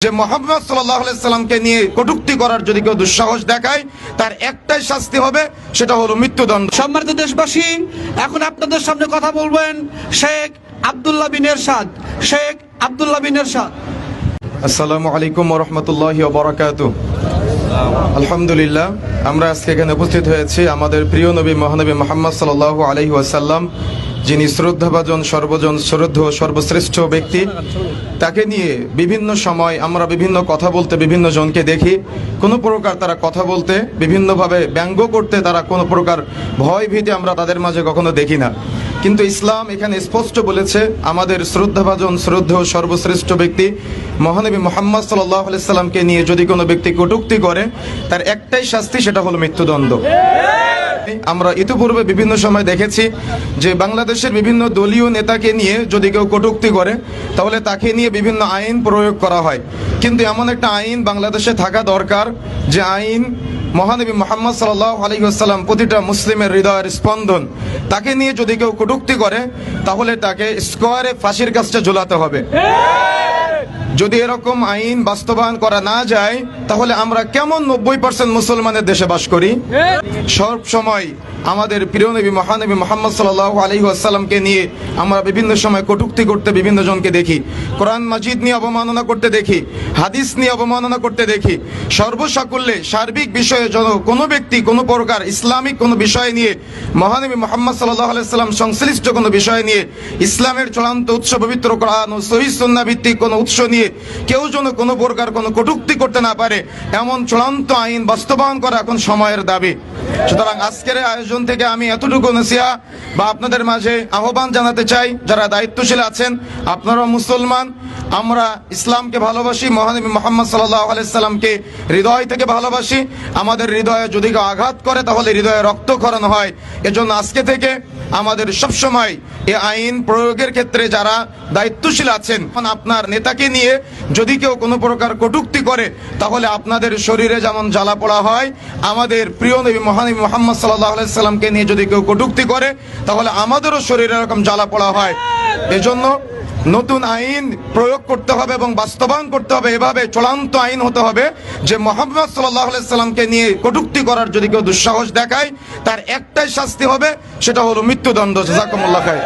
যে মুহাম্মদ সাল্লাল্লাহু আলাইহি সাল্লামকে নিয়ে কটূক্তি করার যদি কেউ দুঃসাহস দেখায় তার একটাই শাস্তি হবে, সেটা হলো মৃত্যুদণ্ড। সম্মানিত দেশবাসী, এখন আপনাদের সামনে কথা বলবেন শেখ আব্দুল্লাহ বিন এরশাদ। শেখ আব্দুল্লাহ বিন এরশাদ। আসসালামু আলাইকুম ওয়া রাহমাতুল্লাহি ওয়া বারাকাতুহু। আলহামদুলিল্লাহ, আমরা আজকে এখানে উপস্থিত হয়েছি আমাদের প্রিয় নবী মহানবী মুহাম্মদ সাল্লাল্লাহু আলাইহি ওয়াসাল্লাম, যিনি শ্রদ্ধাভাজন সর্বজন শ্রদ্ধেয় সর্বশ্রেষ্ঠ ব্যক্তি। তাকে নিয়ে বিভিন্ন সময় আমরা বিভিন্ন কথা বলতে বিভিন্ন জনকে দেখি, কোনো প্রকার তারা কথা বলতে বিভিন্নভাবে ব্যঙ্গ করতে, তারা কোনো প্রকার ভয় ভীতি আমরা তাদের মাঝে কখনো দেখি না। কিন্তু ইসলাম এখানে স্পষ্ট বলেছে, আমাদের শ্রদ্ধাভাজন শ্রদ্ধেয় সর্বশ্রেষ্ঠ ব্যক্তি মহানবী মুহাম্মদ সাল্লাল্লাহু আলাইহি সাল্লামকে নিয়ে যদি কোনো ব্যক্তি কটূক্তি করে তার একটাই শাস্তি, সেটা হলো মৃত্যুদণ্ড। আমরা ইতিপূর্বে বিভিন্ন সময় দেখেছি যে বাংলাদেশের বিভিন্ন দলীয় নেতাকে নিয়ে যদি কেউ কটূক্তি করে তাহলে তাকে নিয়ে বিভিন্ন আইন প্রয়োগ করা হয়। কিন্তু এমন একটা আইন বাংলাদেশে থাকা দরকার যে আইন মহানবী মুহাম্মদ সাল্লাল্লাহু আলাইহি ওয়াসাল্লাম প্রতিটা মুসলিমের হৃদয়ের স্পন্দন। তাকে নিয়ে যদি কেউ কটূক্তি করে তাহলে তাকে স্কোয়ারে ফাঁসির কাজটা ঝুলাতে হবে। যদি এরকম আইন বাস্তবায়ন করা না যায় তাহলে আমরা কেমন 90% মুসলমানের দেশে বাস করি? সব সময় আমাদের প্রিয় নবী মহানবী মুহাম্মদ সাল্লাল্লাহু আলাইহি ওয়াসাল্লামকে নিয়ে আমরা বিভিন্ন সময় কটূক্তি করতে বিভিন্ন জনকে দেখি, কোরআন মাজিদ নিয়ে অবমাননা করতে দেখি, হাদিস নিয়ে অবমাননা করতে দেখি। সর্বসাকুল্যে সার্বিক বিষয়ে কোনো ব্যক্তি কোনো প্রকার ইসলামিক কোনো বিষয় নিয়ে, মহানবী মুহাম্মদ সাল্লাল্লাহু আলাইহি ওয়াসাল্লাম সংশ্লিষ্ট কোনো বিষয় নিয়ে, ইসলামের চূড়ান্ত উৎস পবিত্র কোরআন ও সহিহ সুন্নাহ ভিত্তিক কোনো উৎস নিয়ে কেউ যেন কোনো প্রকার কোনো কটূক্তি করতে না পারে, এমন চূড়ান্ত আইন বাস্তবায়ন করা এখন সময়ের দাবি। সুতরাং আজকের আয়োজন থেকে আমি এতটুকু নসিহা বা আপনাদের মাঝে আহ্বান জানাতে চাই, যারা দায়িত্বশীল আছেন, আপনারা মুসলমান, আমরা ইসলামকে ভালোবাসি, মহানবী মুহাম্মদ সাল্লাল্লাহু আলাইহি সাল্লামকে হৃদয় থেকে ভালোবাসি। আমাদের হৃদয়ে যদি কেউ আঘাত করে তাহলে হৃদয়ে রক্তক্ষরণ হয়। এজন্য আজকে থেকে আমাদের সবসময় এই আইন প্রয়োগের ক্ষেত্রে যারা দায়িত্বশীল আছেন, আপনার নেতাকে নিয়ে যদি কেউ কোনো প্রকার কটূক্তি করে তাহলে আপনাদের শরীরে যেমন জ্বালা পোড়া হয়, আমাদের প্রিয় নবী মহানবী মুহাম্মদ সাল্লাল্লাহু আলাইহি সাল্লামকে নিয়ে যদি কেউ কটূক্তি করে তাহলে আমাদেরও শরীরে এরকম জ্বালা পোড়া হয়। এজন্য নতুন আইন প্রয়োগ করতে হবে এবং বাস্তবায়ন করতে হবে, এভাবে চূড়ান্ত আইন হতে হবে যে মুহাম্মদ সাল্লাল্লাহু আলাইহি সাল্লামকে নিয়ে কটূক্তি করার যদি কেউ দুঃসাহস দেখায় তার একটাই শাস্তি হবে, সেটা হলো মৃত্যুদণ্ড। জাযাকুমুল্লাহ খায়র।